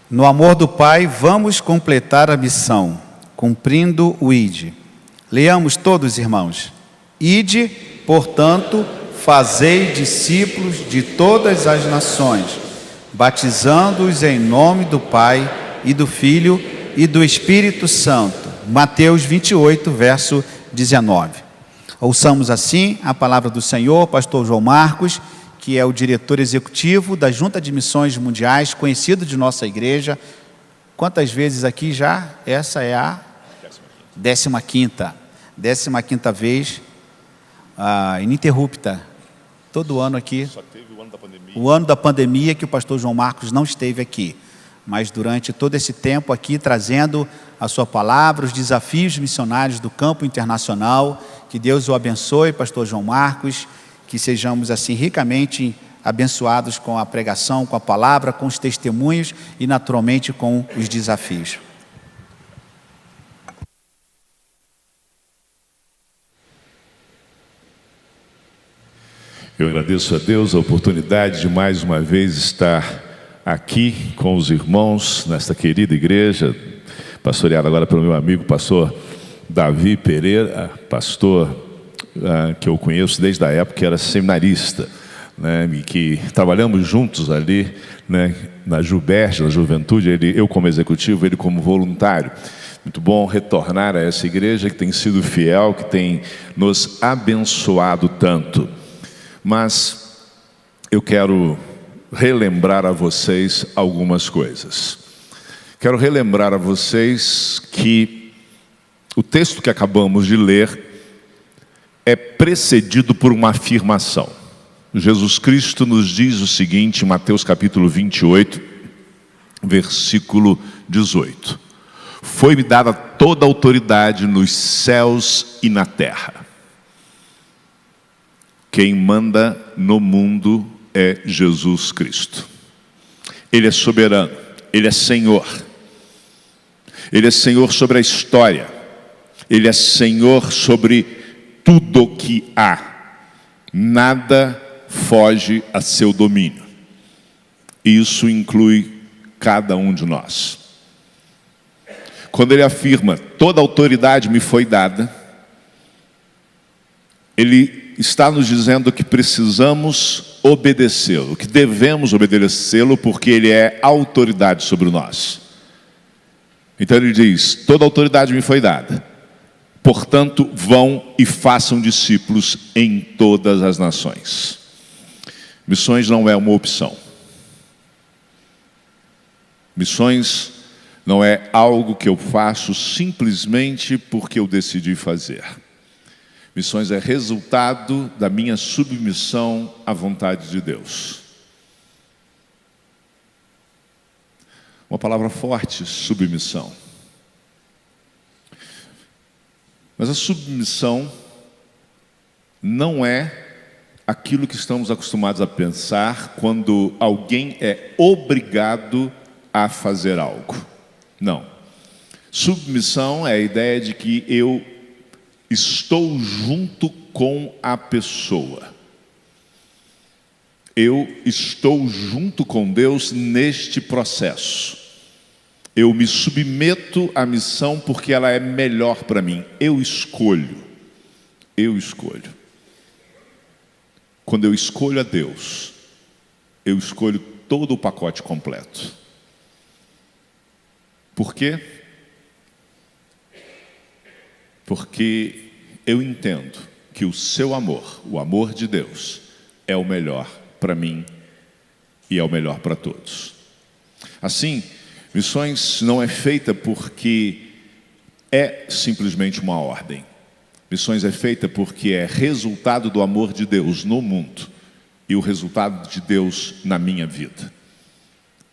No amor do Pai, vamos completar a missão, cumprindo o Ide. Leamos todos, irmãos. Ide, portanto, fazei discípulos de todas as nações, batizando-os em nome do Pai e do Filho e do Espírito Santo. Mateus 28, verso 19. Ouçamos assim a palavra do Senhor, pastor João Marcos, que é o diretor executivo da Junta de Missões Mundiais, conhecido de nossa igreja. Quantas vezes aqui já? Essa é a 15ª vez, ininterrupta. Todo ano aqui. Só teve o ano da pandemia. O ano da pandemia que o pastor João Marcos não esteve aqui. Mas durante todo esse tempo aqui, trazendo a sua palavra, os desafios missionários do campo internacional. Que Deus o abençoe, pastor João Marcos. Que sejamos assim ricamente abençoados com a pregação, com a palavra, com os testemunhos e naturalmente com os desafios. Eu agradeço a Deus a oportunidade de mais uma vez estar aqui com os irmãos nesta querida igreja, pastoreada agora pelo meu amigo pastor Davi Pereira, pastor que eu conheço desde a época que era seminarista, né, e que trabalhamos juntos ali, né, na Juberge, na juventude, eu como executivo, ele como voluntário. Muito bom retornar a essa igreja que tem sido fiel, que tem nos abençoado tanto. Mas eu quero relembrar a vocês algumas coisas. Quero relembrar a vocês que o texto que acabamos de ler é precedido por uma afirmação. Jesus Cristo nos diz o seguinte, em Mateus capítulo 28, versículo 18. Foi-me dada toda a autoridade nos céus e na terra. Quem manda no mundo é Jesus Cristo. Ele é soberano, Ele é Senhor. Ele é Senhor sobre a história. Ele é Senhor sobre tudo o que há. Nada foge a seu domínio. Isso inclui cada um de nós. Quando ele afirma, toda autoridade me foi dada, ele está nos dizendo que precisamos obedecê-lo, que devemos obedecê-lo porque ele é autoridade sobre nós. Então ele diz, toda autoridade me foi dada. Portanto, vão e façam discípulos em todas as nações. Missões não é uma opção. Missões não é algo que eu faço simplesmente porque eu decidi fazer. Missões é resultado da minha submissão à vontade de Deus. Uma palavra forte, submissão. Mas a submissão não é aquilo que estamos acostumados a pensar quando alguém é obrigado a fazer algo. Não. Submissão é a ideia de que eu estou junto com a pessoa. Eu estou junto com Deus neste processo. Eu me submeto à missão porque ela é melhor para mim. Eu escolho. Eu escolho. Quando eu escolho a Deus, eu escolho todo o pacote completo. Por quê? Porque eu entendo que o seu amor, o amor de Deus, é o melhor para mim e é o melhor para todos. Assim, missões não é feita porque é simplesmente uma ordem. Missões é feita porque é resultado do amor de Deus no mundo e o resultado de Deus na minha vida.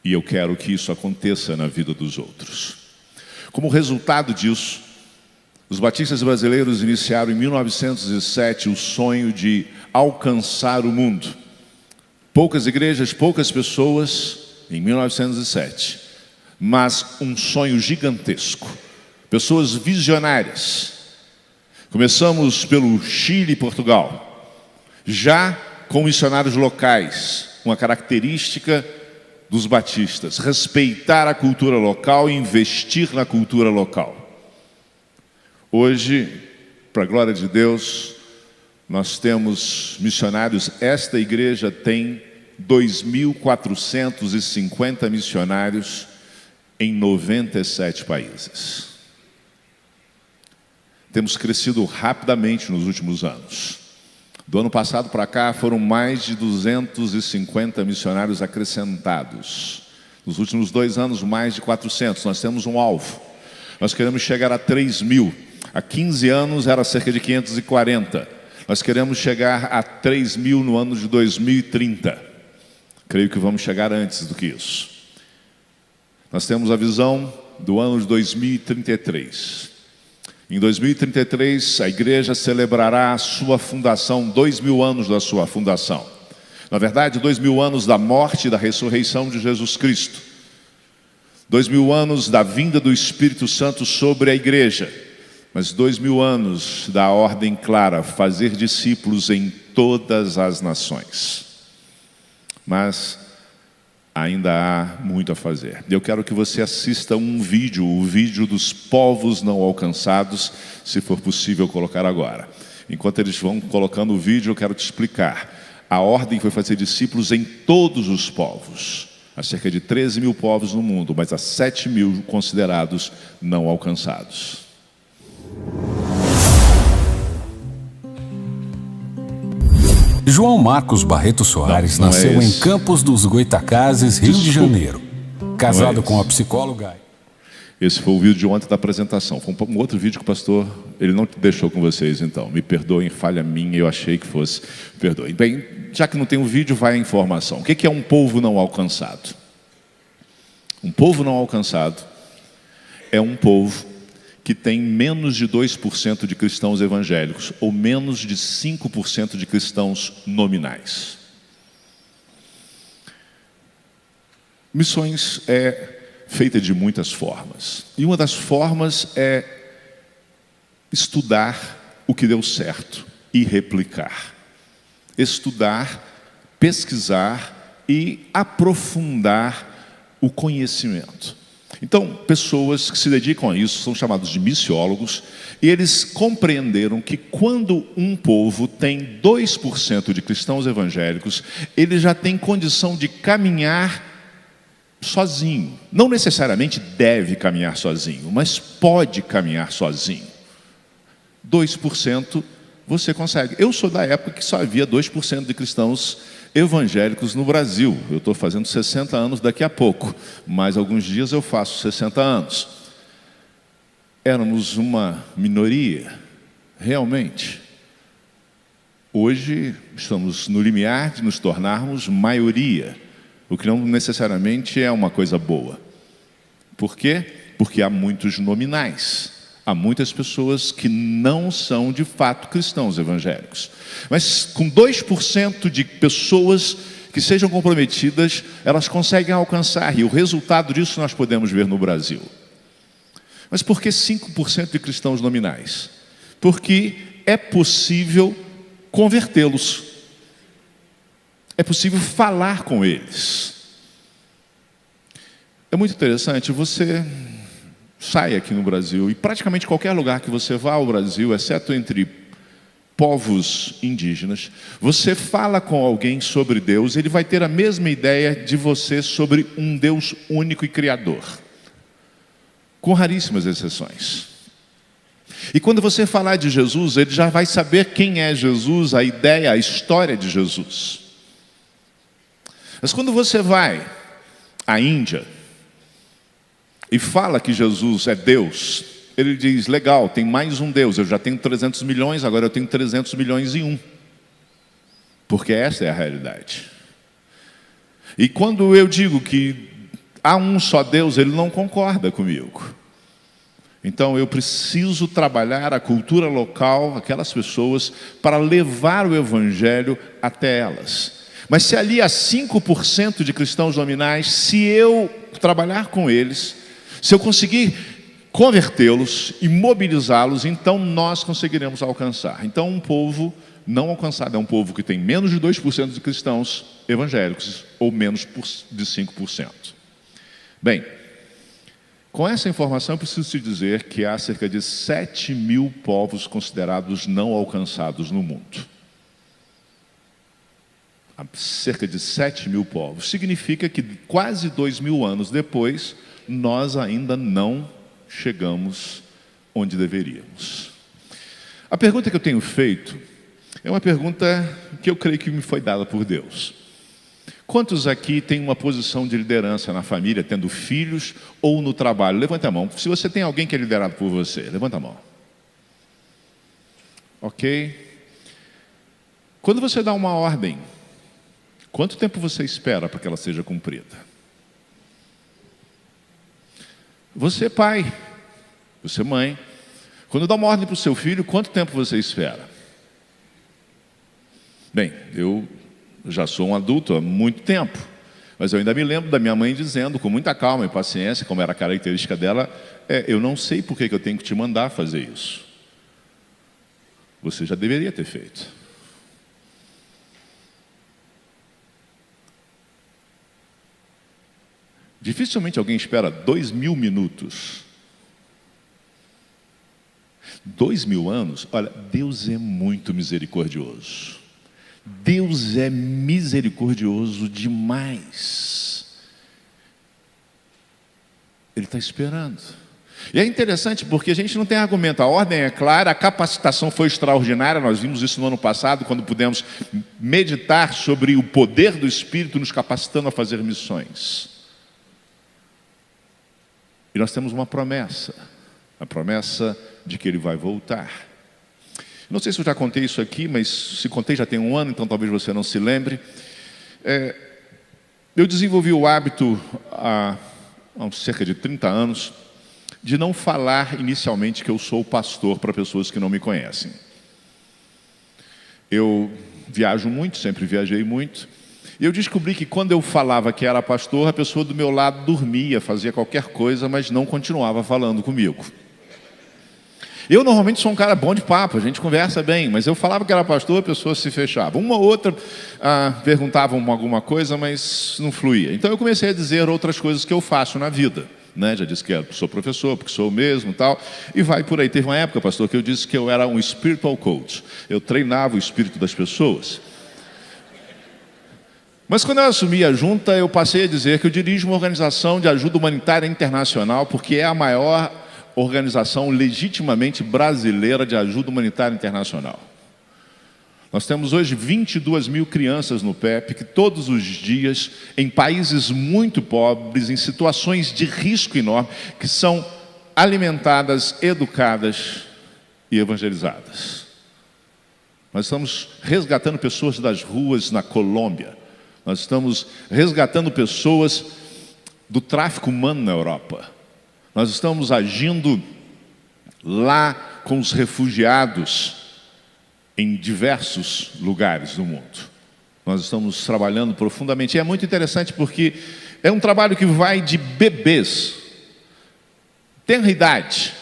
E eu quero que isso aconteça na vida dos outros. Como resultado disso, os batistas brasileiros iniciaram em 1907 o sonho de alcançar o mundo. Poucas igrejas, poucas pessoas em 1907. Mas um sonho gigantesco. Pessoas visionárias. Começamos pelo Chile e Portugal. Já com missionários locais. Uma característica dos batistas: respeitar a cultura local e investir na cultura local. Hoje, para a glória de Deus, nós temos missionários. Esta igreja tem 2.450 missionários em 97 países. Temos crescido rapidamente nos últimos anos. Do ano passado para cá foram mais de 250 missionários acrescentados. Nos últimos 2 anos, mais de 400. Nós temos um alvo. Nós queremos chegar a 3.000. Há 15 anos era cerca de 540. Nós queremos chegar a 3.000 no ano de 2030. Creio que vamos chegar antes do que isso. Nós temos a visão do ano de 2033. Em 2033, a igreja celebrará a sua fundação, 2.000 anos da sua fundação. Na verdade, 2.000 anos da morte e da ressurreição de Jesus Cristo. 2.000 anos da vinda do Espírito Santo sobre a igreja. Mas 2.000 anos da ordem clara: fazer discípulos em todas as nações. Mas ainda há muito a fazer. Eu quero que você assista um vídeo, o vídeo dos povos não alcançados, se for possível colocar agora. Enquanto eles vão colocando o vídeo, eu quero te explicar. A ordem foi fazer discípulos em todos os povos. Há cerca de 13.000 povos no mundo, mas há 7.000 considerados não alcançados. João Marcos Barreto Soares nasceu em Campos dos Goitacazes, Rio de Janeiro. Casado com a psicóloga. Esse foi o vídeo de ontem da apresentação. Foi um outro vídeo que o pastor, ele não deixou com vocês, então. Me perdoem, falha minha, eu achei que fosse. Perdoem. Bem, já que não tem o vídeo, vai a informação. O que é um povo não alcançado? Um povo não alcançado é um povo que tem menos de 2% de cristãos evangélicos, ou menos de 5% de cristãos nominais. Missões é feita de muitas formas. E uma das formas é estudar o que deu certo e replicar. Estudar, pesquisar e aprofundar o conhecimento. Então, pessoas que se dedicam a isso são chamados de missiólogos, e eles compreenderam que quando um povo tem 2% de cristãos evangélicos, ele já tem condição de caminhar sozinho. Não necessariamente deve caminhar sozinho, mas pode caminhar sozinho. 2% você consegue. Eu sou da época que só havia 2% de cristãos evangélicos no Brasil. Eu estou fazendo 60 anos daqui a pouco, mas alguns dias eu faço 60 anos. Éramos uma minoria, realmente. Hoje estamos no limiar de nos tornarmos maioria, o que não necessariamente é uma coisa boa. Por quê? Porque há muitos nominais. Há muitas pessoas que não são de fato cristãos evangélicos. Mas com 2% de pessoas que sejam comprometidas, elas conseguem alcançar. E o resultado disso nós podemos ver no Brasil. Mas por que 5% de cristãos nominais? Porque é possível convertê-los. É possível falar com eles. É muito interessante, você sai aqui no Brasil, e praticamente qualquer lugar que você vá ao Brasil, exceto entre povos indígenas, você fala com alguém sobre Deus, ele vai ter a mesma ideia de você sobre um Deus único e criador, com raríssimas exceções. E quando você falar de Jesus, ele já vai saber quem é Jesus, a ideia, a história de Jesus. Mas quando você vai à Índia e fala que Jesus é Deus, ele diz: legal, tem mais um Deus, eu já tenho 300 milhões, agora eu tenho 300 milhões e um. Porque essa é a realidade. E quando eu digo que há um só Deus, ele não concorda comigo. Então eu preciso trabalhar a cultura local, aquelas pessoas, para levar o evangelho até elas. Mas se ali há 5% de cristãos nominais, se eu trabalhar com eles, se eu conseguir convertê-los e mobilizá-los, então nós conseguiremos alcançar. Então um povo não alcançado é um povo que tem menos de 2% de cristãos evangélicos ou menos de 5%. Bem, com essa informação eu preciso te dizer que há cerca de 7.000 povos considerados não alcançados no mundo. Há cerca de 7.000 povos. Significa que quase 2.000 anos depois, nós ainda não chegamos onde deveríamos. A pergunta que eu tenho feito é uma pergunta que eu creio que me foi dada por Deus. Quantos aqui têm uma posição de liderança na família, tendo filhos ou no trabalho? Levanta a mão. Se você tem alguém que é liderado por você, levanta a mão. Ok? Quando você dá uma ordem, quanto tempo você espera para que ela seja cumprida? Você, pai, você, mãe, quando dá uma ordem para o seu filho, quanto tempo você espera? Bem, eu já sou um adulto há muito tempo, mas eu ainda me lembro da minha mãe dizendo com muita calma e paciência, como era a característica dela, eu não sei por que eu tenho que te mandar fazer isso. Você já deveria ter feito. Dificilmente alguém espera 2.000 minutos. 2.000 anos? Olha, Deus é muito misericordioso. Deus é misericordioso demais. Ele está esperando. E é interessante porque a gente não tem argumento. A ordem é clara, a capacitação foi extraordinária. Nós vimos isso no ano passado, quando pudemos meditar sobre o poder do Espírito nos capacitando a fazer missões. E nós temos uma promessa. A promessa de que Ele vai voltar. Não sei se eu já contei isso aqui, mas se contei já tem um ano, então talvez você não se lembre. Eu desenvolvi o hábito há cerca de 30 anos de não falar inicialmente que eu sou pastor para pessoas que não me conhecem. Eu viajo muito, sempre viajei muito, e eu descobri que quando eu falava que era pastor, a pessoa do meu lado dormia, fazia qualquer coisa, mas não continuava falando comigo. Eu normalmente sou um cara bom de papo, a gente conversa bem, mas eu falava que era pastor, a pessoa se fechava. Uma ou outra perguntava alguma coisa, mas não fluía. Então eu comecei a dizer outras coisas que eu faço na vida. Né? Já disse que sou professor, porque sou mesmo e tal. E vai por aí. Teve uma época, pastor, que eu disse que eu era um spiritual coach. Eu treinava o espírito das pessoas. Mas quando eu assumi a junta, eu passei a dizer que eu dirijo uma organização de ajuda humanitária internacional, porque é a maior organização legitimamente brasileira de ajuda humanitária internacional. Nós temos hoje 22.000 crianças no PEP, que todos os dias, em países muito pobres, em situações de risco enorme, que são alimentadas, educadas e evangelizadas. Nós estamos resgatando pessoas das ruas na Colômbia. Nós estamos resgatando pessoas do tráfico humano na Europa. Nós estamos agindo lá com os refugiados em diversos lugares do mundo. Nós estamos trabalhando profundamente. E é muito interessante porque é um trabalho que vai de bebês, tenra idade,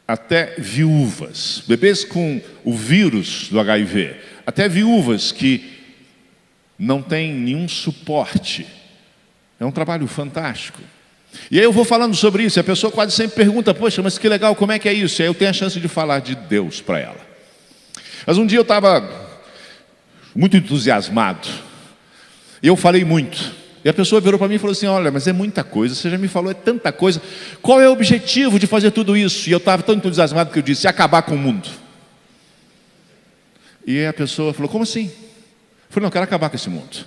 até viúvas. Bebês com o vírus do HIV, até viúvas que não têm nenhum suporte. É um trabalho fantástico. E aí eu vou falando sobre isso, e a pessoa quase sempre pergunta, poxa, mas que legal, como é que é isso? E aí eu tenho a chance de falar de Deus para ela. Mas um dia eu estava muito entusiasmado, e eu falei muito. E a pessoa virou para mim e falou assim, olha, mas é muita coisa, você já me falou, é tanta coisa. Qual é o objetivo de fazer tudo isso? E eu estava tão entusiasmado que eu disse, acabar com o mundo. E a pessoa falou, como assim? Eu falei, não, eu quero acabar com esse mundo.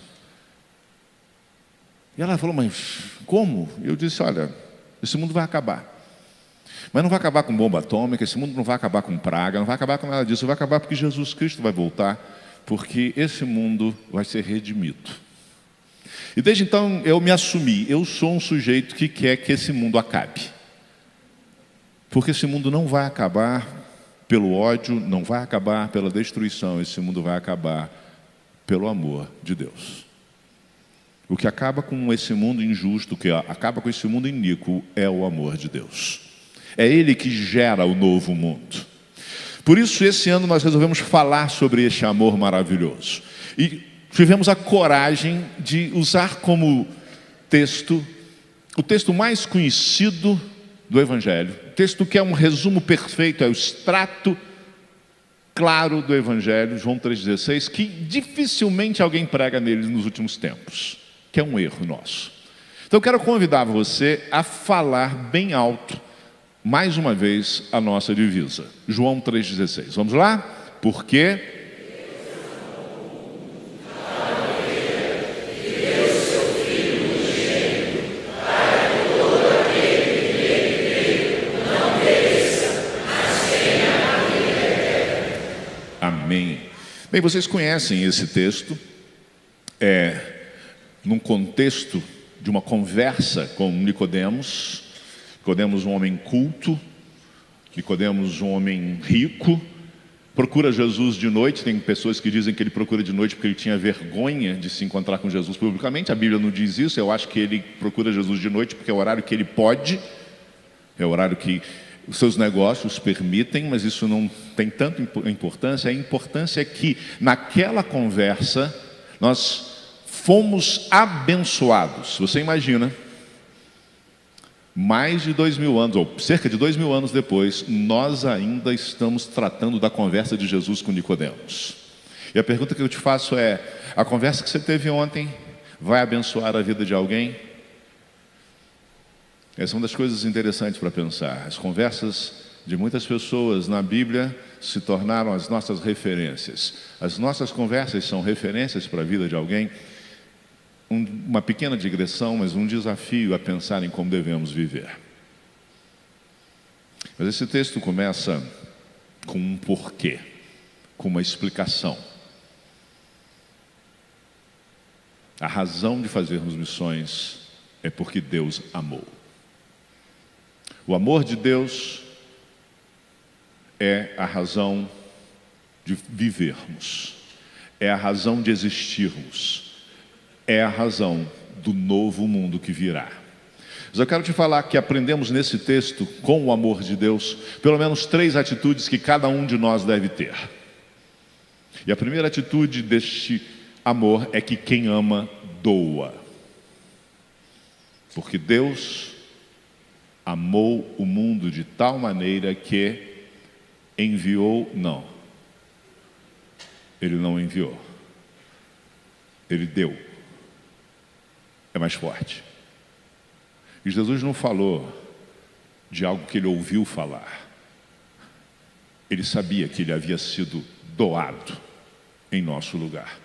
E ela falou, mas como? Eu disse, olha, esse mundo vai acabar. Mas não vai acabar com bomba atômica, esse mundo não vai acabar com praga, não vai acabar com nada disso, vai acabar porque Jesus Cristo vai voltar, porque esse mundo vai ser redimido. E desde então eu me assumi, eu sou um sujeito que quer que esse mundo acabe. Porque esse mundo não vai acabar pelo ódio, não vai acabar pela destruição, esse mundo vai acabar pelo amor de Deus. O que acaba com esse mundo injusto, o que acaba com esse mundo iníquo, é o amor de Deus. É Ele que gera o novo mundo. Por isso, esse ano nós resolvemos falar sobre este amor maravilhoso. E tivemos a coragem de usar como texto o texto mais conhecido do Evangelho. O texto que é um resumo perfeito, é o extrato claro do Evangelho, João 3,16, que dificilmente alguém prega nele nos últimos tempos, que é um erro nosso. Então eu quero convidar você a falar bem alto, mais uma vez, a nossa divisa. João 3,16. Vamos lá? Porque amém. Bem, vocês conhecem esse texto, num contexto de uma conversa com Nicodemos. Nicodemos, um homem culto, Nicodemos, um homem rico, procura Jesus de noite. Tem pessoas que dizem que ele procura de noite porque ele tinha vergonha de se encontrar com Jesus publicamente. A Bíblia não diz isso. Eu acho que ele procura Jesus de noite porque é o horário que ele pode, é o horário que os seus negócios permitem, mas isso não tem tanta importância. A importância é que naquela conversa nós fomos abençoados. Você imagina, mais de 2000 anos, ou cerca de 2000 anos depois, nós ainda estamos tratando da conversa de Jesus com Nicodemos. E a pergunta que eu te faço é: a conversa que você teve ontem vai abençoar a vida de alguém? Essa é uma das coisas interessantes para pensar. As conversas de muitas pessoas na Bíblia se tornaram as nossas referências. As nossas conversas são referências para a vida de alguém. Uma pequena digressão, mas um desafio a pensar em como devemos viver. Mas esse texto começa com um porquê, com uma explicação. A razão de fazermos missões é porque Deus amou. O amor de Deus é a razão de vivermos, é a razão de existirmos, é a razão do novo mundo que virá. Mas eu quero te falar que aprendemos nesse texto, com o amor de Deus, pelo menos 3 atitudes que cada um de nós deve ter. E a primeira atitude deste amor é que quem ama, doa. Porque Deus amou o mundo de tal maneira que enviou, não. Ele não enviou. Ele deu. É mais forte. E Jesus não falou de algo que ele ouviu falar. Ele sabia que ele havia sido doado em nosso lugar.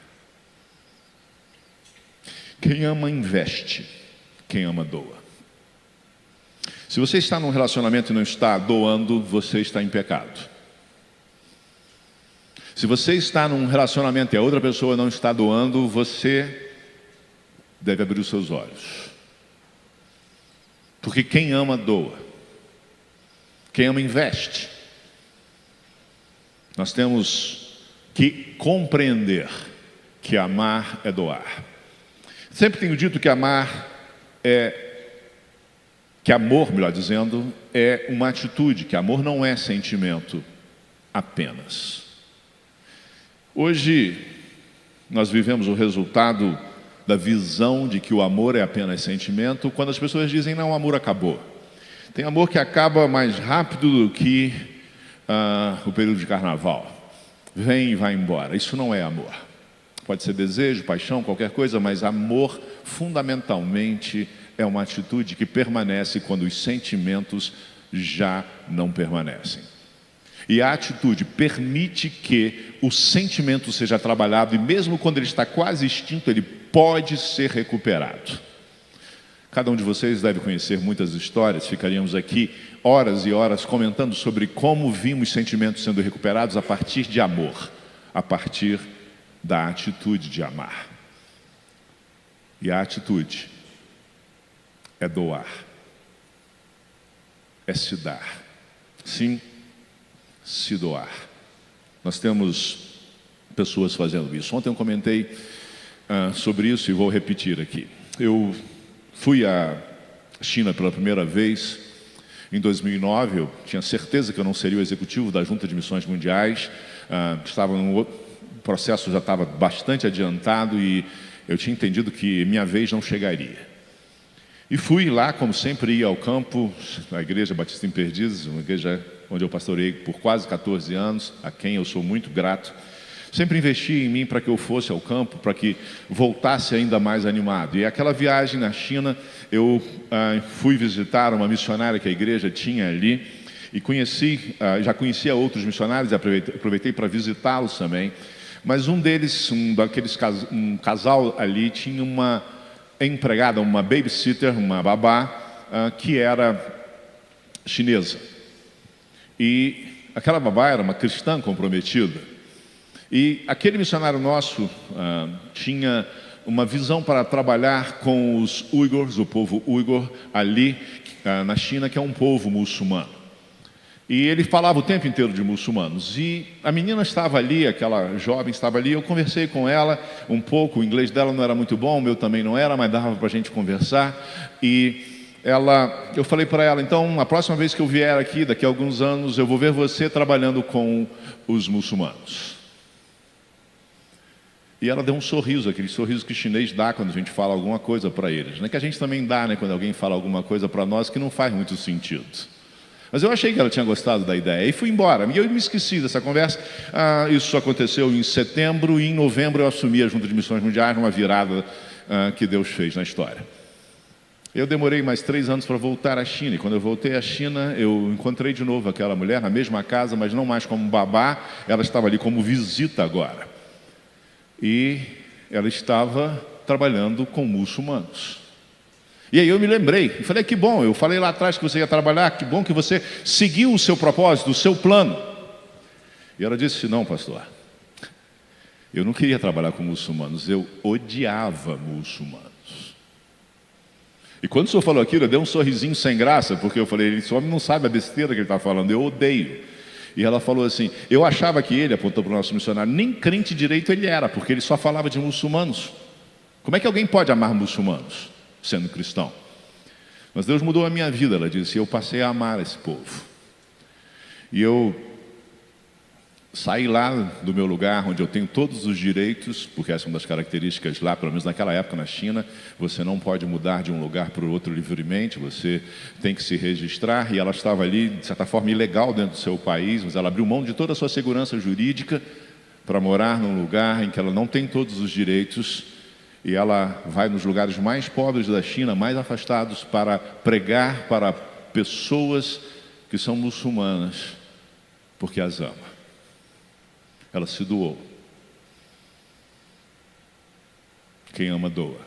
Quem ama, investe. Quem ama, doa. Se você está num relacionamento e não está doando, você está em pecado. Se você está num relacionamento e a outra pessoa não está doando, você deve abrir os seus olhos. Porque quem ama, doa. Quem ama, investe. Nós temos que compreender que amar é doar. Sempre tenho dito que amor, melhor dizendo, é uma atitude, que amor não é sentimento apenas. Hoje, nós vivemos o resultado da visão de que o amor é apenas sentimento, quando as pessoas dizem, não, o amor acabou. Tem amor que acaba mais rápido do que o período de carnaval. Vem e vai embora. Isso não é amor. Pode ser desejo, paixão, qualquer coisa, mas amor, fundamentalmente, é uma atitude que permanece quando os sentimentos já não permanecem. E a atitude permite que o sentimento seja trabalhado, e mesmo quando ele está quase extinto, ele pode ser recuperado. Cada um de vocês deve conhecer muitas histórias. Ficaríamos aqui horas e horas comentando sobre como vimos sentimentos sendo recuperados a partir de amor, a partir da atitude de amar. E a atitude é doar, é se dar. Sim, se doar. Nós temos pessoas fazendo isso. Ontem eu comentei sobre isso e vou repetir aqui. Eu fui à China pela primeira vez Em 2009, eu tinha certeza que eu não seria o executivo da Junta de Missões Mundiais. O processo já estava bastante adiantado e eu tinha entendido que minha vez não chegaria. E fui lá, como sempre, ia ao campo, na Igreja Batista em Perdizes, uma igreja onde eu pastoreei por quase 14 anos, a quem eu sou muito grato. Sempre investi em mim para que eu fosse ao campo, para que voltasse ainda mais animado. E aquela viagem na China, eu fui visitar uma missionária que a igreja tinha ali e já conhecia outros missionários, aproveitei para visitá-los também. Mas um deles, um casal ali, tinha uma empregada, uma babysitter, uma babá, que era chinesa. E aquela babá era uma cristã comprometida. E aquele missionário nosso tinha uma visão para trabalhar com os uigures, o povo uigur, ali na China, que é um povo muçulmano. E ele falava o tempo inteiro de muçulmanos. E a menina estava ali, aquela jovem estava ali, eu conversei com ela um pouco, o inglês dela não era muito bom, o meu também não era, mas dava para a gente conversar. E eu falei para ela, então, a próxima vez que eu vier aqui, daqui a alguns anos, eu vou ver você trabalhando com os muçulmanos. E ela deu um sorriso, aquele sorriso que o chinês dá quando a gente fala alguma coisa para eles. Não é que a gente também dá, né, quando alguém fala alguma coisa para nós que não faz muito sentido. Mas eu achei que ela tinha gostado da ideia e fui embora. E eu me esqueci dessa conversa. Isso aconteceu em setembro e em novembro eu assumi a Junta de Missões Mundiais, numa virada que Deus fez na história. Eu demorei mais 3 anos para voltar à China. E quando eu voltei à China, eu encontrei de novo aquela mulher na mesma casa, mas não mais como babá. Ela estava ali como visita agora. E ela estava trabalhando com muçulmanos. E aí eu me lembrei, e falei, que bom, eu falei lá atrás que você ia trabalhar, que bom que você seguiu o seu propósito, o seu plano. E ela disse, não, pastor, eu não queria trabalhar com muçulmanos, eu odiava muçulmanos. E quando o senhor falou aquilo, eu dei um sorrisinho sem graça, porque eu falei, esse homem não sabe a besteira que ele está falando, eu odeio. E ela falou assim, eu achava que ele, apontou para o nosso missionário, nem crente direito ele era, porque ele só falava de muçulmanos. Como é que alguém pode amar muçulmanos sendo cristão? Mas Deus mudou a minha vida, ela disse, e eu passei a amar esse povo. E eu saí lá do meu lugar, onde eu tenho todos os direitos, porque essa é uma das características lá, pelo menos naquela época na China, você não pode mudar de um lugar para o outro livremente, você tem que se registrar, e ela estava ali, de certa forma, ilegal dentro do seu país, mas ela abriu mão de toda a sua segurança jurídica para morar num lugar em que ela não tem todos os direitos. E ela vai nos lugares mais pobres da China, mais afastados, para pregar para pessoas que são muçulmanas, porque as ama. Ela se doou. Quem ama, doa.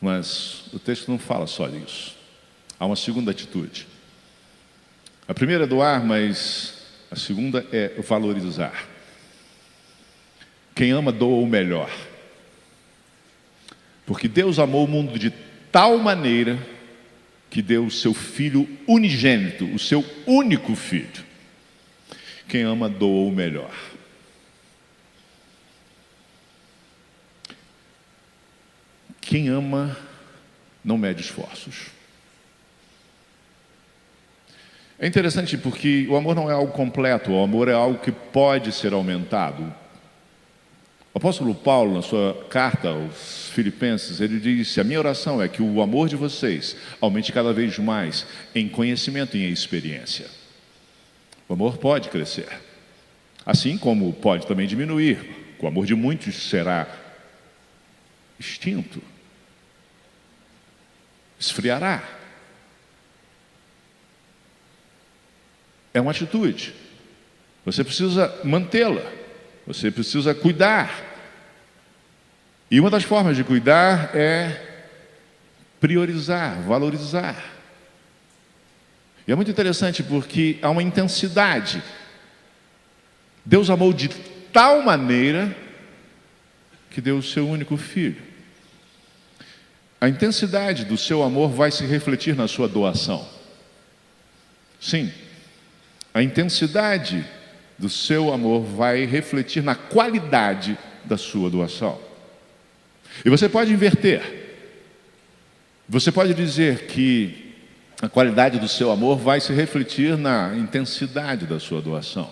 Mas o texto não fala só disso. Há uma segunda atitude. A primeira é doar, mas a segunda é valorizar. Quem ama, doa o melhor. Porque Deus amou o mundo de tal maneira que deu o seu Filho unigênito, o seu único Filho. Quem ama, doa o melhor. Quem ama, não mede esforços. É interessante porque o amor não é algo completo, o amor é algo que pode ser aumentado. O apóstolo Paulo, na sua carta aos Filipenses, ele disse, a minha oração é que o amor de vocês aumente cada vez mais em conhecimento e em experiência. O amor pode crescer, assim como pode também diminuir. O amor de muitos será extinto, esfriará. É uma atitude, você precisa mantê-la, você precisa cuidar. E uma das formas de cuidar é priorizar, valorizar. E é muito interessante porque há uma intensidade. Deus amou de tal maneira que deu o seu único filho. A intensidade do seu amor vai se refletir na sua doação. Sim, a intensidade do seu amor vai refletir na qualidade da sua doação. E você pode inverter. Você pode dizer que a qualidade do seu amor vai se refletir na intensidade da sua doação.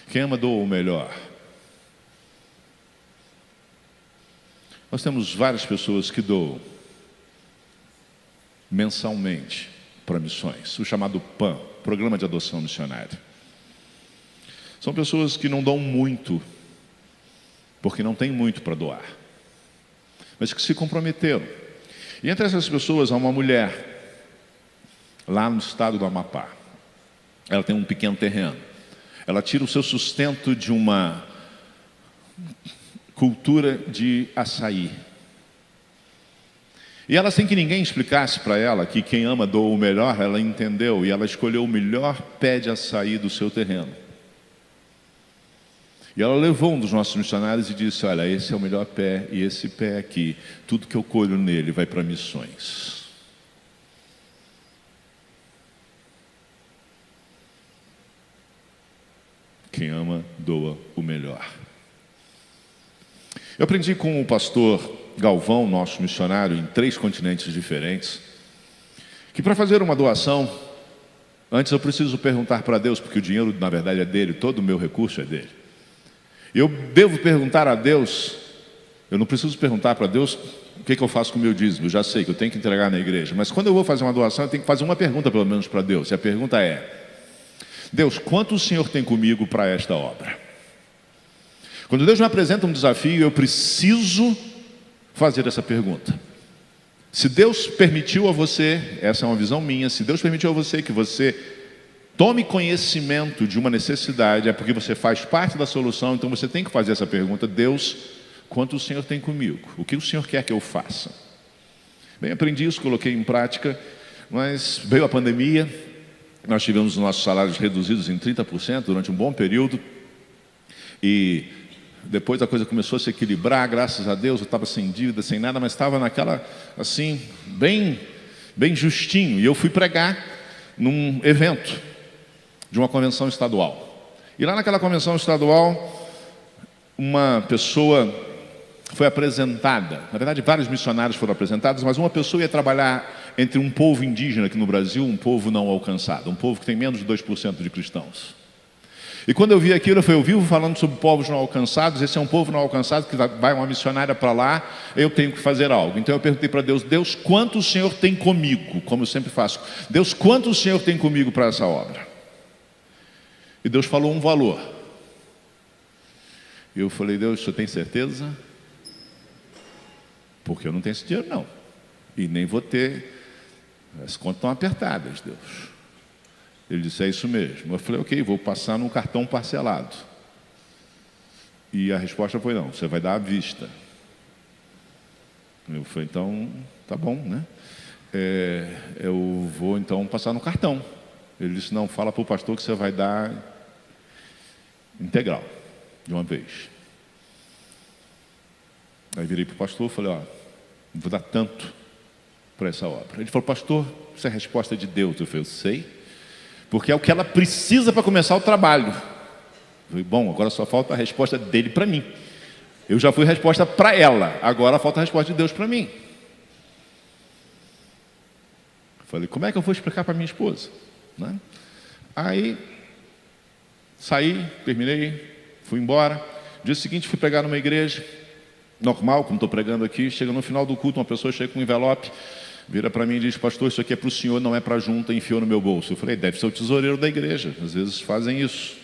Quem ama doa o melhor. Nós temos várias pessoas que doam mensalmente para missões, o chamado PAM, Programa de Adoção Missionária. São pessoas que não dão muito, porque não tem muito para doar, mas que se comprometeram. E entre essas pessoas há uma mulher, lá no estado do Amapá. Ela tem um pequeno terreno. Ela tira o seu sustento de uma cultura de açaí. E ela, sem que ninguém explicasse para ela que quem ama doa o melhor, ela entendeu e ela escolheu o melhor pé de açaí do seu terreno. E ela levou um dos nossos missionários e disse: olha, esse é o melhor pé e esse pé aqui, tudo que eu colho nele vai para missões. Quem ama, doa o melhor. Eu aprendi com o pastor Galvão, nosso missionário, em 3 continentes diferentes, que para fazer uma doação, antes eu preciso perguntar para Deus, porque o dinheiro na verdade é dele, todo o meu recurso é dele. Eu devo perguntar a Deus, eu não preciso perguntar para Deus o que eu faço com o meu dízimo, eu já sei que eu tenho que entregar na igreja, mas quando eu vou fazer uma doação, eu tenho que fazer uma pergunta pelo menos para Deus, e a pergunta é: Deus, quanto o Senhor tem comigo para esta obra? Quando Deus me apresenta um desafio, eu preciso fazer essa pergunta. Se Deus permitiu a você, essa é uma visão minha, se Deus permitiu a você que você tome conhecimento de uma necessidade, é porque você faz parte da solução, então você tem que fazer essa pergunta: Deus, quanto o Senhor tem comigo? O que o Senhor quer que eu faça? Bem, aprendi isso, coloquei em prática, mas veio a pandemia, nós tivemos os nossos salários reduzidos em 30% durante um bom período, e depois a coisa começou a se equilibrar, graças a Deus. Eu estava sem dívida, sem nada, mas estava naquela, assim, bem justinho. E eu fui pregar num evento de uma convenção estadual. E lá naquela convenção estadual, uma pessoa foi apresentada. Na verdade, vários missionários foram apresentados, mas uma pessoa ia trabalhar entre um povo indígena aqui no Brasil, um povo não alcançado, um povo que tem menos de 2% de cristãos. E quando eu vi aquilo, eu vivo falando sobre povos não alcançados, esse é um povo não alcançado, que vai uma missionária para lá, eu tenho que fazer algo. Então eu perguntei para Deus: Deus, quanto o Senhor tem comigo? Como eu sempre faço. Deus, quanto o Senhor tem comigo para essa obra? E Deus falou um valor. E eu falei: Deus, o Senhor tem certeza? Porque eu não tenho esse dinheiro não. E nem vou ter. As contas estão apertadas, Deus. Ele disse: é isso mesmo. Eu falei: ok, vou passar num cartão parcelado. E a resposta foi: não, você vai dar à vista. Eu falei: então, tá bom, né? Eu vou então passar no cartão. Ele disse: não, fala para o pastor que você vai dar integral, de uma vez. Aí virei para o pastor e falei: ó, vou dar tanto para essa obra. Ele falou: pastor, isso é a resposta de Deus. Eu falei: eu sei. Porque é o que ela precisa para começar o trabalho. Eu falei: bom, agora só falta a resposta dele para mim. Eu já fui resposta para ela, agora falta a resposta de Deus para mim. Eu falei: como é que eu vou explicar para minha esposa? Né? Aí, saí, terminei, fui embora. No dia seguinte fui pregar numa igreja, normal, como estou pregando aqui. Chega no final do culto, uma pessoa chega com um envelope, vira para mim e diz: pastor, isso aqui é para o senhor, não é para a junta. Enfiou no meu bolso. Eu falei: deve ser o tesoureiro da igreja, às vezes fazem isso.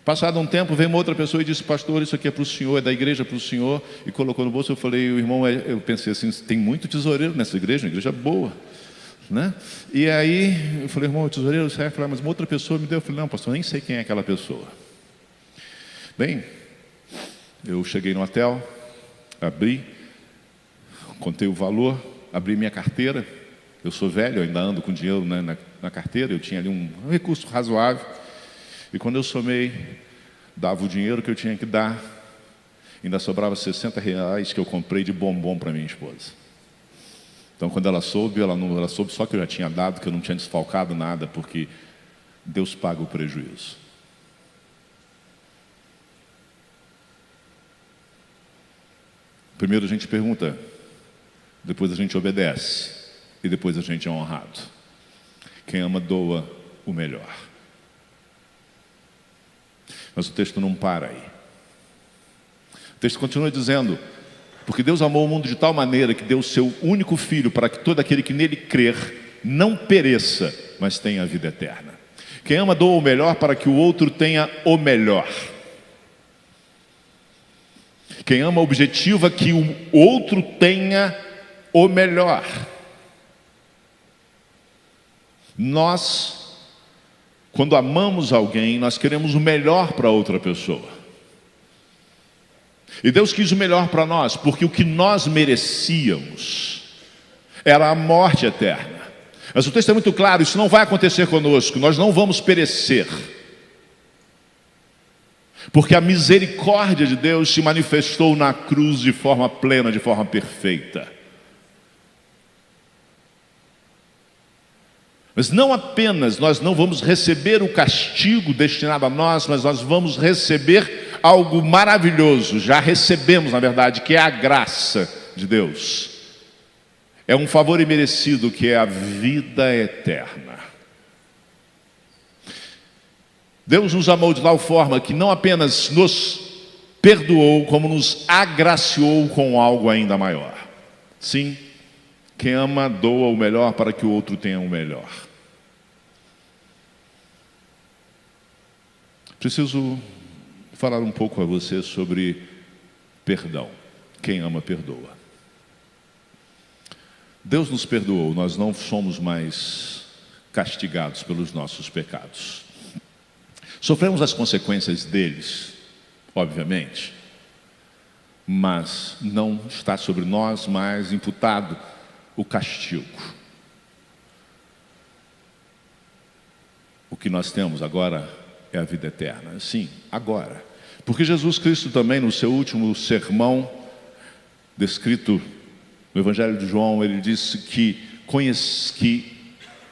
Passado um tempo, veio uma outra pessoa e disse: pastor, isso aqui é para o senhor, é da igreja para o senhor, e colocou no bolso. Eu falei: o irmão, eu pensei assim, tem muito tesoureiro nessa igreja, uma igreja boa, né? E aí eu falei: irmão, o tesoureiro serve? Mas uma outra pessoa me deu. Eu falei: não, pastor, nem sei quem é aquela pessoa. Bem, eu cheguei no hotel, abri, contei o valor, abri minha carteira. Eu sou velho, eu ainda ando com dinheiro na carteira. Eu tinha ali um recurso razoável. E quando eu somei, dava o dinheiro que eu tinha que dar, ainda sobrava R$60 que eu comprei de bombom para minha esposa. Então, quando ela soube, ela soube só que eu já tinha dado, que eu não tinha desfalcado nada, porque Deus paga o prejuízo. Primeiro a gente pergunta, depois a gente obedece e depois a gente é honrado. Quem ama doa o melhor. Mas o texto não para aí. O texto continua dizendo: porque Deus amou o mundo de tal maneira que deu o seu único Filho para que todo aquele que nele crer não pereça, mas tenha a vida eterna. Quem ama doa o melhor para que o outro tenha o melhor. Quem ama objetiva que o outro tenha o melhor. Nós, quando amamos alguém, nós queremos o melhor para outra pessoa. E Deus quis o melhor para nós, porque o que nós merecíamos era a morte eterna. Mas o texto é muito claro, isso não vai acontecer conosco, nós não vamos perecer. Porque a misericórdia de Deus se manifestou na cruz de forma plena, de forma perfeita. Mas não apenas nós não vamos receber o castigo destinado a nós, mas nós vamos receber algo maravilhoso. Já recebemos, na verdade, que é a graça de Deus. É um favor imerecido, que é a vida eterna. Deus nos amou de tal forma que não apenas nos perdoou, como nos agraciou com algo ainda maior. Sim, quem ama doa o melhor para que o outro tenha o melhor. Preciso falar um pouco a você sobre perdão. Quem ama, perdoa. Deus nos perdoou, nós não somos mais castigados pelos nossos pecados. Sofremos as consequências deles, obviamente, mas não está sobre nós mais imputado o castigo. O que nós temos agora é a vida eterna. Sim, agora. Porque Jesus Cristo também, no seu último sermão, descrito no Evangelho de João, ele disse que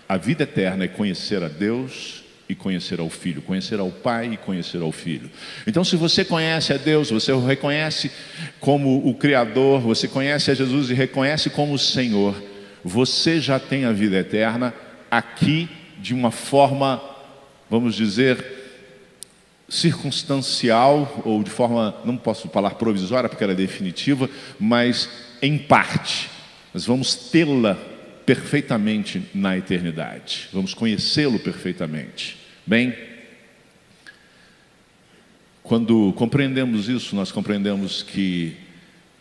a vida eterna é conhecer a Deus e conhecer ao Filho, conhecer ao Pai e conhecer ao Filho. Então, se você conhece a Deus, você o reconhece como o Criador, você conhece a Jesus e reconhece como o Senhor, você já tem a vida eterna aqui de uma forma, vamos dizer, circunstancial, ou de forma, não posso falar provisória porque ela é definitiva, mas em parte. Nós vamos tê-la perfeitamente na eternidade. Vamos conhecê-lo perfeitamente. Bem, quando compreendemos isso, nós compreendemos que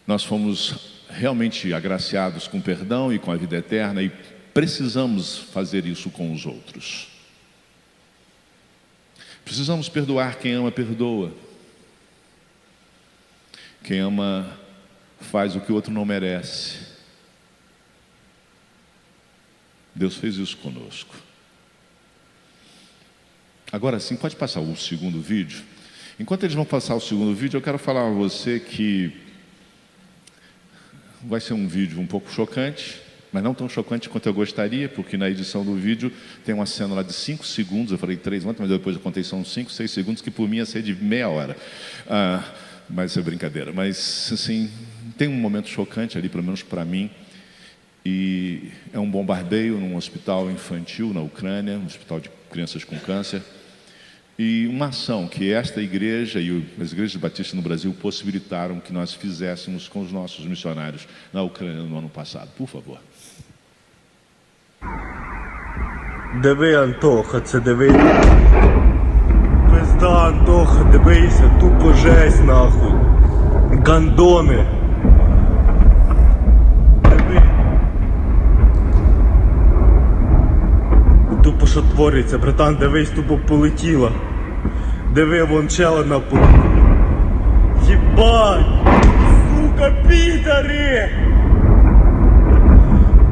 nós fomos realmente agraciados com perdão e com a vida eterna e precisamos fazer isso com os outros. Precisamos perdoar. Quem ama, perdoa. Quem ama faz o que o outro não merece. Deus fez isso conosco. Agora sim, pode passar o segundo vídeo. Enquanto eles vão passar o segundo vídeo, eu quero falar a você que vai ser um vídeo um pouco chocante, mas não tão chocante quanto eu gostaria, porque na edição do vídeo tem uma cena lá de 5 segundos, eu falei 3 ontem, mas depois eu contei são 5, 6 segundos, que por mim ia ser de meia hora. Mas é brincadeira. Mas, assim, tem um momento chocante ali, pelo menos para mim, e é um bombardeio num hospital infantil na Ucrânia, um hospital de crianças com câncer, e uma ação que esta igreja e as igrejas batistas no Brasil possibilitaram que nós fizéssemos com os nossos missionários na Ucrânia no ano passado. Por favor. Диви, Антоха, це диви. Пизда, Антоха, дивися, тупо жесть, нахуй. Гандони. Диви. Тупо що твориться, братан, дивись, тупо полетіла. Диви, вон чела на полетіла. Єбать! Сука, підари!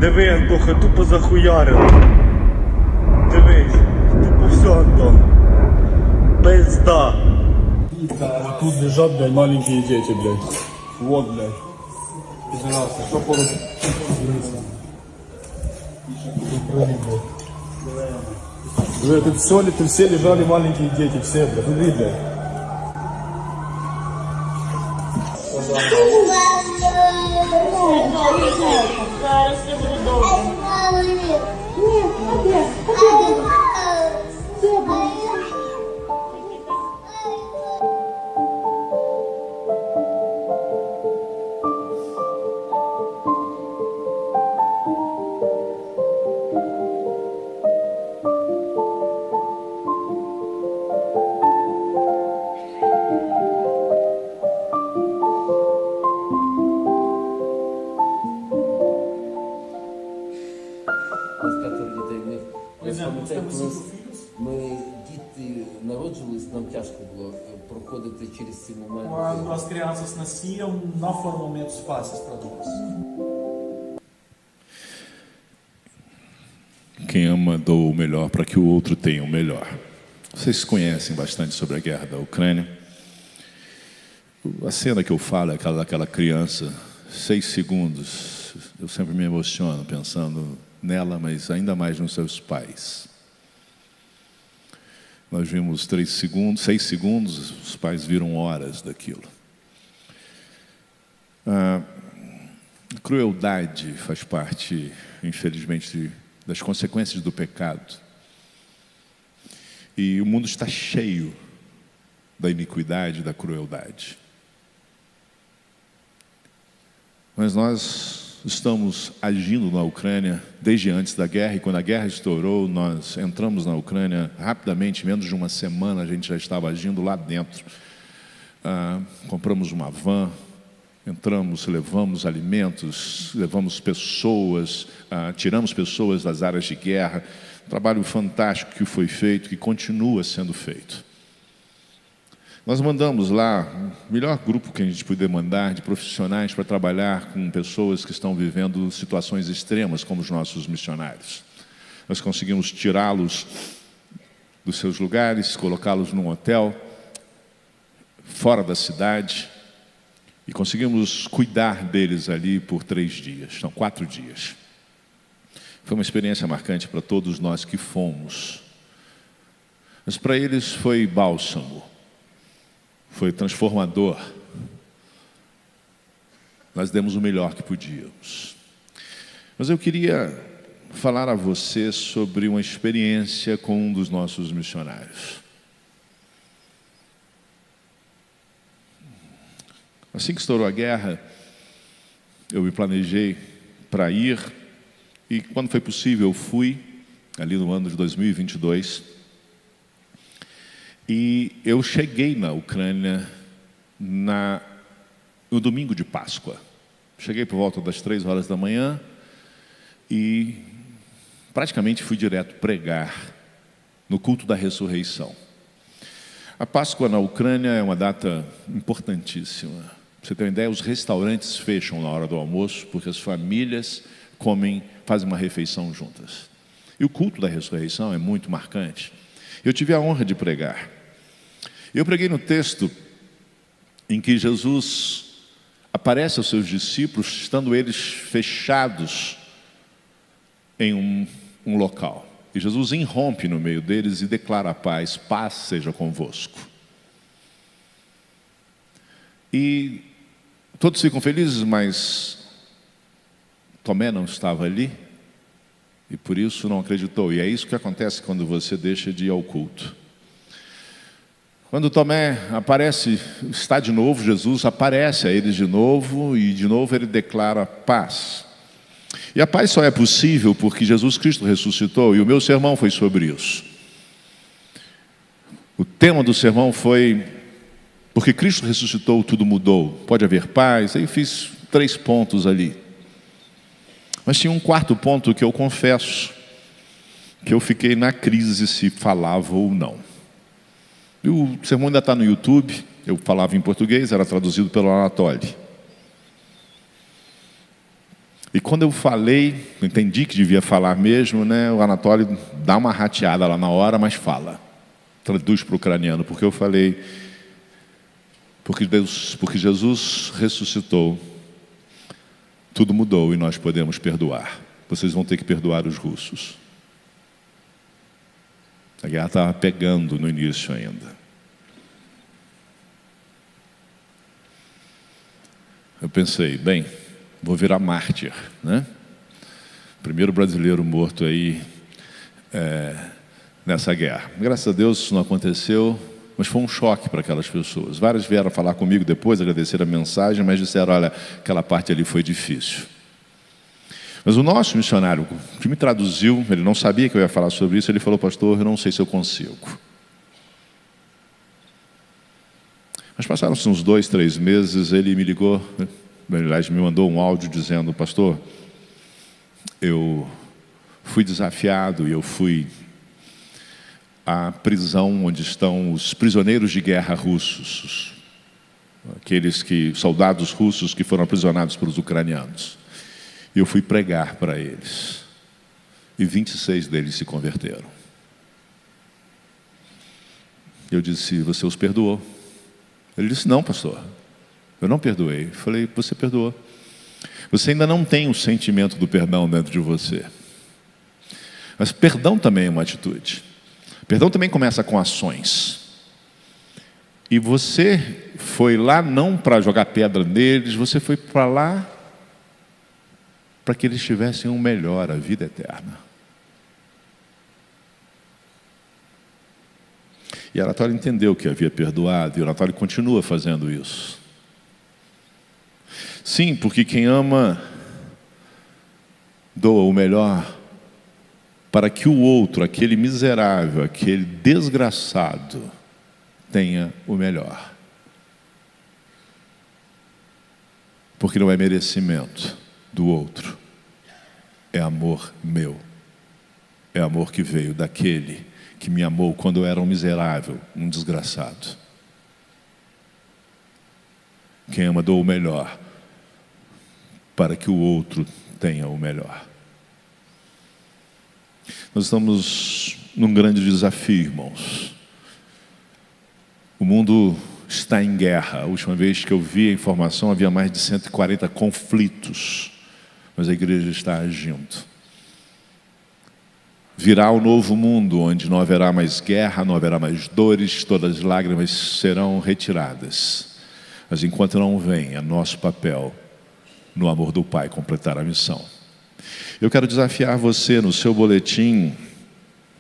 Диви, Антоха, тупо захуярила. Дивись, тупо все, Антон. Пизда. Вот тут лежат, блядь, маленькие дети, блядь. Вот, блядь. Пиздец, что порубить? Блядь, тут все лежали маленькие дети, все, блядь. Смотри, блядь. Temos Тему 5 коли filhos. ми діти народжувались, нам тяжко було проходити через ці моменти. Quando as crianças nasciam, não foram momentos fáceis para nós. Quem ama doa o melhor para que o outro tenha o melhor. Vocês conhecem bastante sobre a guerra da Ucrânia. A cena que eu falo é aquela daquela criança, 6 segundos. Eu sempre me emociono pensando nela, mas ainda mais nos seus pais. Nós vimos 3 segundos, 6 segundos, os pais viram horas daquilo. A crueldade faz parte, infelizmente, das consequências do pecado. E o mundo está cheio da iniquidade, da crueldade. Mas nós estamos agindo na Ucrânia desde antes da guerra, e quando a guerra estourou, nós entramos na Ucrânia rapidamente, menos de uma semana a gente já estava agindo lá dentro. Compramos uma van, entramos, levamos alimentos, levamos pessoas, tiramos pessoas das áreas de guerra. Um trabalho fantástico que foi feito, que continua sendo feito. Nós mandamos lá o melhor grupo que a gente puder mandar de profissionais para trabalhar com pessoas que estão vivendo situações extremas, como os nossos missionários. Nós conseguimos tirá-los dos seus lugares, colocá-los num hotel, fora da cidade, e conseguimos cuidar deles ali por 3 dias, não, 4 dias. Foi uma experiência marcante para todos nós que fomos. Mas para eles foi bálsamo. Foi transformador. Nós demos o melhor que podíamos. Mas eu queria falar a você sobre uma experiência com um dos nossos missionários. Assim que estourou a guerra, eu me planejei para ir, e quando foi possível eu fui, ali no ano de 2022, e eu cheguei na Ucrânia no domingo de Páscoa. Cheguei por volta das 3 horas da manhã e praticamente fui direto pregar no culto da ressurreição. A Páscoa na Ucrânia é uma data importantíssima. Pra você ter uma ideia, os restaurantes fecham na hora do almoço porque as famílias fazem uma refeição juntas. E o culto da ressurreição é muito marcante. Eu tive a honra de pregar. Eu preguei no texto em que Jesus aparece aos seus discípulos, estando eles fechados em um local. E Jesus irrompe no meio deles e declara a paz: paz seja convosco. E todos ficam felizes, mas Tomé não estava ali e por isso não acreditou. E é isso que acontece quando você deixa de ir ao culto. Quando Tomé aparece, está de novo, Jesus aparece a eles de novo e de novo ele declara paz. E a paz só é possível porque Jesus Cristo ressuscitou, e o meu sermão foi sobre isso. O tema do sermão foi: porque Cristo ressuscitou, tudo mudou. Pode haver paz. Aí eu fiz 3 pontos ali. Mas tinha um 4º ponto que eu confesso que eu fiquei na crise se falava ou não. E o sermão ainda está no YouTube. Eu falava em português, era traduzido pelo Anatoly. E quando eu falei, entendi que devia falar mesmo, né? O Anatoly dá uma rateada lá na hora, mas fala. Traduz para o ucraniano, porque eu falei: porque Jesus ressuscitou, tudo mudou e nós podemos perdoar. Vocês vão ter que perdoar os russos. A guerra estava pegando no início ainda. Eu pensei, bem, vou virar mártir, né? Primeiro brasileiro morto aí nessa guerra. Graças a Deus isso não aconteceu, mas foi um choque para aquelas pessoas. Várias vieram falar comigo depois, agradecer a mensagem, mas disseram: olha, aquela parte ali foi difícil. Mas o nosso missionário, que me traduziu, ele não sabia que eu ia falar sobre isso, ele falou: pastor, eu não sei se eu consigo. Mas passaram-se uns 2, 3 meses, ele me ligou, aliás, me mandou um áudio dizendo: pastor, eu fui desafiado e eu fui à prisão onde estão os prisioneiros de guerra russos, soldados russos que foram aprisionados pelos ucranianos. E eu fui pregar para eles. E 26 deles se converteram. Eu disse: você os perdoou? Ele disse: não, pastor, eu não perdoei. Eu falei: você perdoou. Você ainda não tem o sentimento do perdão dentro de você. Mas perdão também é uma atitude. Perdão também começa com ações. E você foi lá não para jogar pedra neles, você foi para lá para que eles tivessem um melhor, a vida eterna. E Anatólia entendeu que havia perdoado, e Anatólia continua fazendo isso. Sim, porque quem ama doa o melhor para que o outro, aquele miserável, aquele desgraçado, tenha o melhor. Porque não é merecimento do outro, é amor meu. É amor que veio daquele que me amou quando eu era um miserável, um desgraçado. Quem ama doa o melhor para que o outro tenha o melhor. Nós estamos num grande desafio, irmãos. O mundo está em guerra. A última vez que eu vi a informação, havia mais de 140 conflitos. Mas a igreja está agindo. Virá o novo mundo, onde não haverá mais guerra, não haverá mais dores, todas as lágrimas serão retiradas. Mas enquanto não vem, é nosso papel, no amor do Pai, completar a missão. Eu quero desafiar você no seu boletim.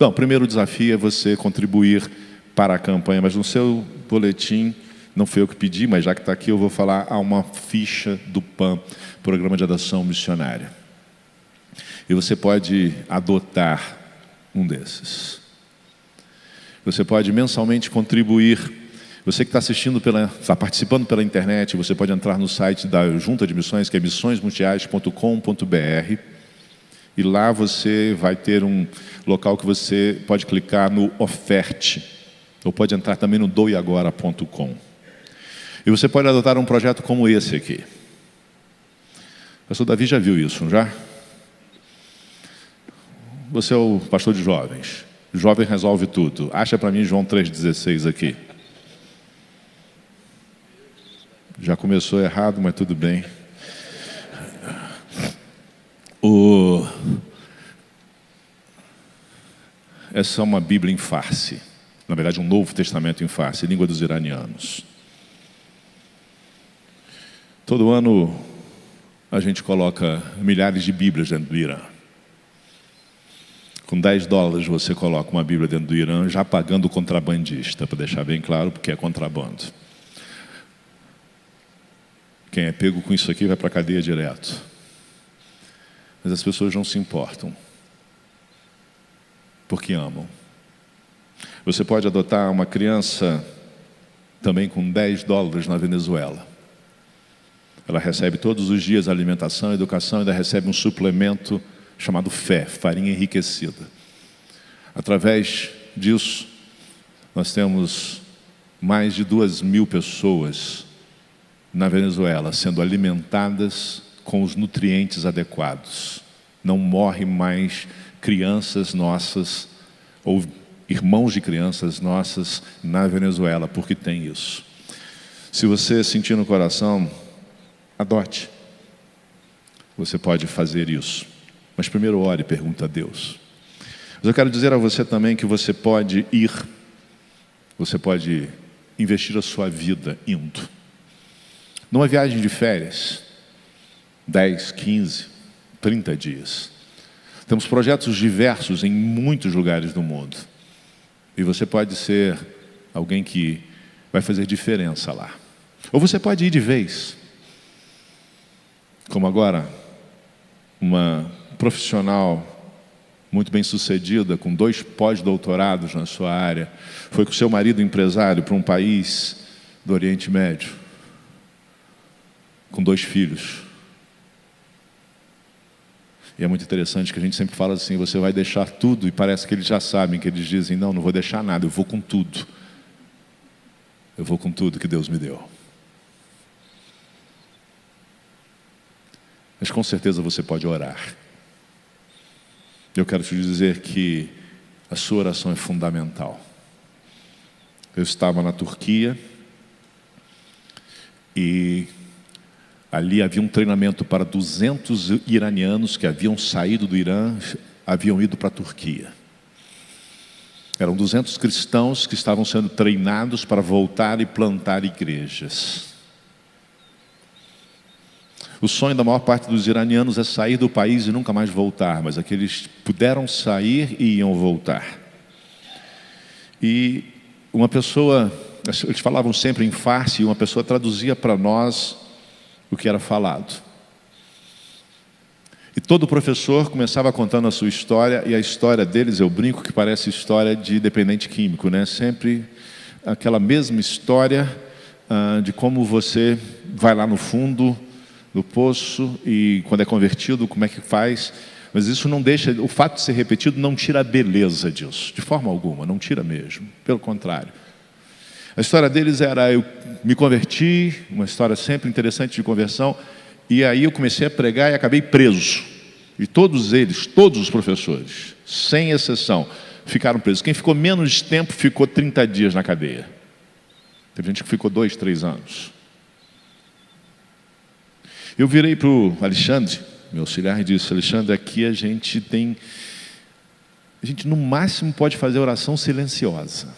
Não, o primeiro desafio é você contribuir para a campanha, mas no seu boletim, não foi eu que pedi, mas já que está aqui eu vou falar, há uma ficha do PAM, Programa de Adoção Missionária. E você pode adotar um desses. Você pode mensalmente contribuir. Você que está assistindo, está participando pela internet, você pode entrar no site da Junta de Missões, que é missõesmundiais.com.br, e lá você vai ter um local que você pode clicar no Oferte, ou pode entrar também no doeagora.com. E você pode adotar um projeto como esse aqui. O pastor Davi já viu isso, não já? Você é o pastor de jovens. Jovem resolve tudo. Acha para mim João 3,16 aqui. Já começou errado, mas tudo bem. Essa é uma Bíblia em farsi. Na verdade, um Novo Testamento em farsi, língua dos iranianos. Todo ano a gente coloca milhares de Bíblias dentro do Irã. Com $10 você coloca uma Bíblia dentro do Irã, já pagando o contrabandista, para deixar bem claro, porque é contrabando. Quem é pego com isso aqui vai para a cadeia direto. Mas as pessoas não se importam, porque amam. Você pode adotar uma criança também com $10 na Venezuela. Ela recebe todos os dias alimentação, educação, e ainda recebe um suplemento chamado fé, farinha enriquecida. Através disso, nós temos mais de 2.000 pessoas na Venezuela sendo alimentadas com os nutrientes adequados. Não morrem mais crianças nossas ou irmãos de crianças nossas na Venezuela porque tem isso. Se você sentir no coração, adote. Você pode fazer isso. Mas primeiro ore e pergunta a Deus. Mas eu quero dizer a você também que você pode investir a sua vida indo. Numa viagem de férias, 10, 15, 30 dias. Temos projetos diversos em muitos lugares do mundo. E você pode ser alguém que vai fazer diferença lá. Ou você pode ir de vez. Como agora, uma profissional muito bem sucedida, com 2 pós-doutorados na sua área, foi com seu marido empresário para um país do Oriente Médio, com 2 filhos. E é muito interessante que a gente sempre fala assim, você vai deixar tudo, e parece que eles já sabem, que eles dizem, não vou deixar nada, eu vou com tudo. Eu vou com tudo que Deus me deu. Mas com certeza você pode orar. Eu quero te dizer que a sua oração é fundamental. Eu estava na Turquia e ali havia um treinamento para 200 iranianos que haviam saído do Irã, haviam ido para a Turquia. Eram 200 cristãos que estavam sendo treinados para voltar e plantar igrejas. O sonho da maior parte dos iranianos é sair do país e nunca mais voltar, mas aqueles puderam sair e iam voltar. E uma pessoa, eles falavam sempre em farsi, e uma pessoa traduzia para nós o que era falado. E todo professor começava contando a sua história, e a história deles, eu brinco que parece história de dependente químico, né? Sempre aquela mesma história de como você vai lá no fundo do poço e quando é convertido, como é que faz. Mas isso não deixa, o fato de ser repetido não tira a beleza disso, de forma alguma, não tira mesmo, pelo contrário. A história deles era, eu me converti, uma história sempre interessante de conversão, e aí eu comecei a pregar e acabei preso. E todos eles, todos os professores, sem exceção, ficaram presos. Quem ficou menos tempo ficou 30 dias na cadeia. Teve gente que ficou 2, 3 anos. Eu virei para o Alexandre, meu auxiliar, e disse, Alexandre, aqui a gente no máximo pode fazer oração silenciosa.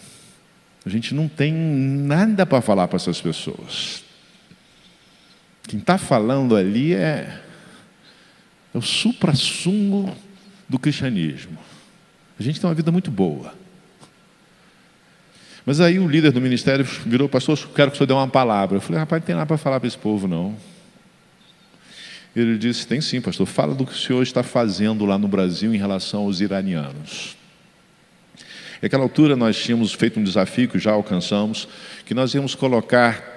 A gente não tem nada para falar para essas pessoas. Quem está falando ali é o suprassumo do cristianismo. A gente tem uma vida muito boa. Mas aí o líder do ministério virou, pastor, quero que o senhor dê uma palavra. Eu falei, rapaz, não tem nada para falar para esse povo, não. Ele disse, tem sim, pastor, fala do que o senhor está fazendo lá no Brasil em relação aos iranianos. E naquela altura nós tínhamos feito um desafio que já alcançamos, que nós íamos colocar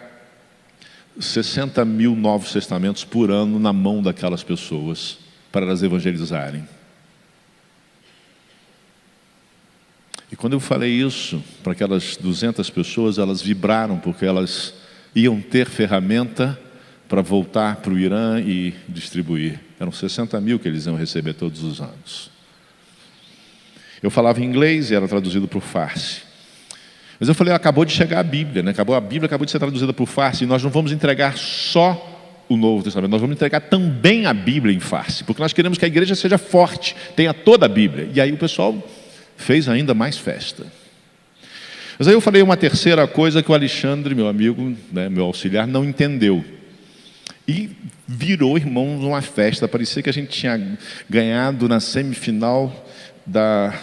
60 mil novos testamentos por ano na mão daquelas pessoas, para elas evangelizarem. E quando eu falei isso para aquelas 200 pessoas, elas vibraram, porque elas iam ter ferramenta para voltar para o Irã e distribuir. Eram 60 mil que eles iam receber todos os anos. Eu falava em inglês e era traduzido para o farsi. Mas eu falei, acabou de chegar a Bíblia, né? A Bíblia acabou de ser traduzida para o farsi, e nós não vamos entregar só o Novo Testamento, nós vamos entregar também a Bíblia em farsi, porque nós queremos que a igreja seja forte, tenha toda a Bíblia. E aí o pessoal fez ainda mais festa. Mas aí eu falei uma terceira coisa que o Alexandre, meu amigo, né, meu auxiliar, não entendeu. E virou, irmãos, uma festa. Parecia que a gente tinha ganhado na semifinal da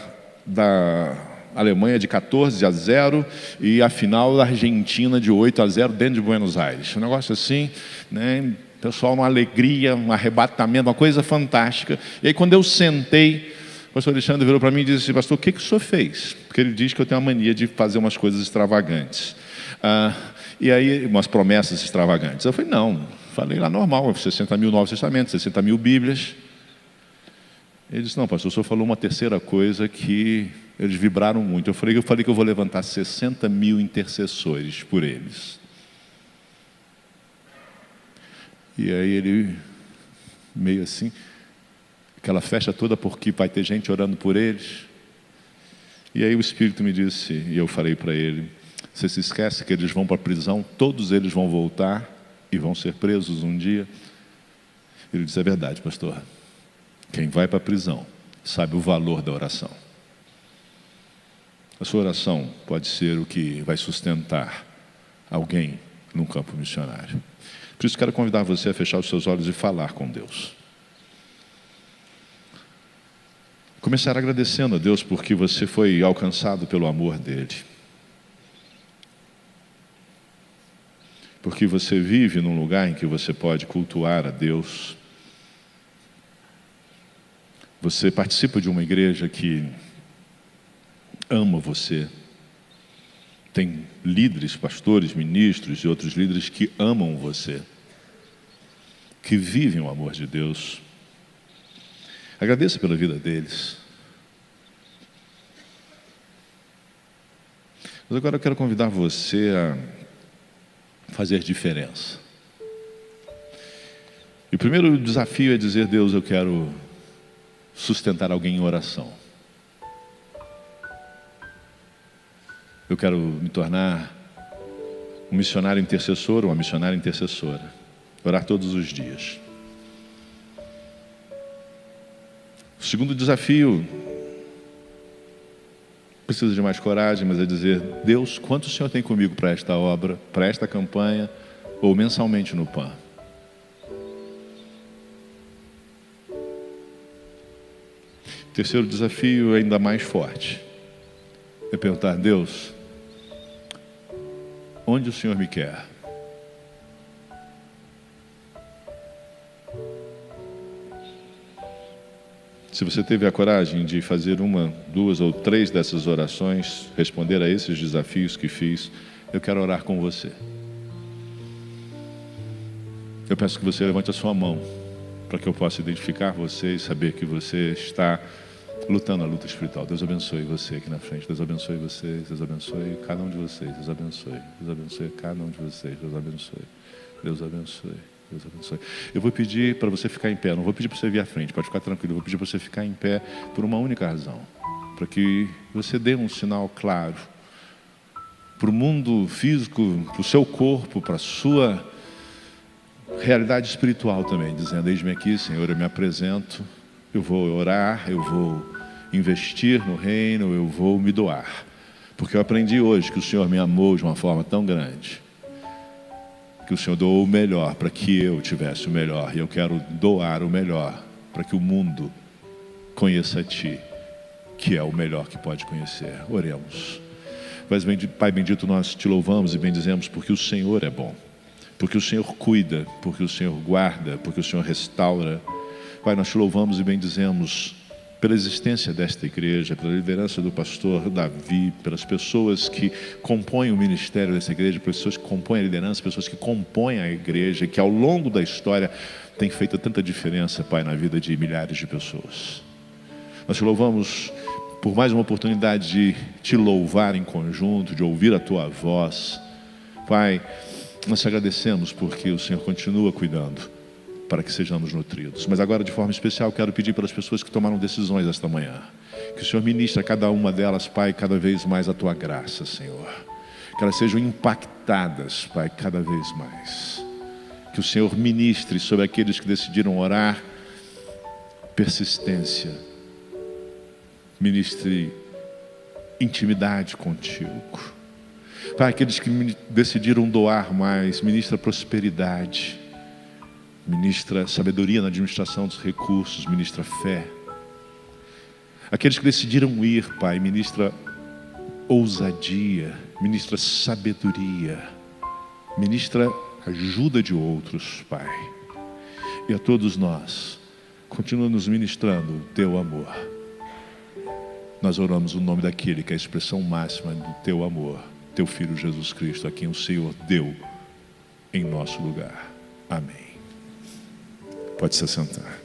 Alemanha de 14-0 e a final da Argentina de 8-0 dentro de Buenos Aires. Um negócio assim, né? Pessoal, uma alegria, um arrebatamento, uma coisa fantástica. E aí quando eu sentei, o pastor Alexandre virou para mim e disse, pastor, o que o senhor fez? Porque ele diz que eu tenho a mania de fazer umas coisas extravagantes. E aí, umas promessas extravagantes. Eu falei, não, falei lá normal, 60 mil Novos Testamentos, 60 mil Bíblias. Ele disse, não, pastor, o senhor falou uma terceira coisa que eles vibraram muito. Eu falei que eu vou levantar 60 mil intercessores por eles. E aí ele, meio assim, aquela festa toda porque vai ter gente orando por eles. E aí o Espírito me disse, e eu falei para ele, você se esquece que eles vão para a prisão, todos eles vão voltar e vão ser presos um dia? Ele disse, é verdade, pastor. Quem vai para a prisão sabe o valor da oração. A sua oração pode ser o que vai sustentar alguém num campo missionário. Por isso quero convidar você a fechar os seus olhos e falar com Deus. Começar agradecendo a Deus porque você foi alcançado pelo amor dele. Porque você vive num lugar em que você pode cultuar a Deus. Você participa de uma igreja que ama você. Tem líderes, pastores, ministros e outros líderes que amam você, que vivem o amor de Deus. Agradeça pela vida deles. Mas agora eu quero convidar você a fazer diferença. E o primeiro desafio é dizer: Deus, eu quero sustentar alguém em oração. Eu quero me tornar um missionário intercessor ou uma missionária intercessora. Orar todos os dias. O segundo desafio precisa de mais coragem, mas é dizer: Deus, quanto o Senhor tem comigo para esta obra, para esta campanha, ou mensalmente no PAN? Terceiro desafio, ainda mais forte, é perguntar: Deus, onde o Senhor me quer? Se você teve a coragem de fazer uma, duas ou três dessas orações, responder a esses desafios que fiz, eu quero orar com você. Eu peço que você levante a sua mão, para que eu possa identificar você e saber que você está lutando a luta espiritual. Deus abençoe você aqui na frente. Deus abençoe vocês. Deus abençoe cada um de vocês. Deus abençoe. Deus abençoe cada um de vocês. Deus abençoe. Deus abençoe. Deus abençoe. Eu vou pedir para você ficar em pé. Não vou pedir para você vir à frente. Pode ficar tranquilo. Eu vou pedir para você ficar em pé por uma única razão. Para que você dê um sinal claro para o mundo físico, para o seu corpo, para a sua realidade espiritual também. Dizendo: eis-me aqui, Senhor, eu me apresento. Eu vou orar, eu vou investir no reino, eu vou me doar. Porque eu aprendi hoje que o Senhor me amou de uma forma tão grande, que o Senhor doou o melhor para que eu tivesse o melhor. E eu quero doar o melhor para que o mundo conheça a Ti, que é o melhor que pode conhecer. Oremos. Pai bendito, nós Te louvamos e bendizemos porque o Senhor é bom. Porque o Senhor cuida, porque o Senhor guarda, porque o Senhor restaura. Pai, nós Te louvamos e bendizemos pela existência desta igreja, pela liderança do pastor Davi, pelas pessoas que compõem o ministério dessa igreja, pessoas que compõem a liderança, pessoas que compõem a igreja, que ao longo da história têm feito tanta diferença, Pai, na vida de milhares de pessoas. Nós Te louvamos por mais uma oportunidade de Te louvar em conjunto, de ouvir a Tua voz. Pai, nós Te agradecemos porque o Senhor continua cuidando para que sejamos nutridos. Mas agora, de forma especial, quero pedir pelas pessoas que tomaram decisões esta manhã, que o Senhor ministre a cada uma delas, Pai, cada vez mais a Tua graça, Senhor. Que elas sejam impactadas, Pai, cada vez mais. Que o Senhor ministre sobre aqueles que decidiram orar, persistência. Ministre intimidade contigo. Pai, aqueles que decidiram doar mais, ministra prosperidade. Ministra sabedoria na administração dos recursos, ministra fé. Aqueles que decidiram ir, Pai, ministra ousadia, ministra sabedoria, ministra ajuda de outros, Pai. E a todos nós, continua nos ministrando o Teu amor. Nós oramos o nome daquele que é a expressão máxima do Teu amor, Teu Filho Jesus Cristo, a quem o Senhor deu em nosso lugar. Amém. Pode se sentar.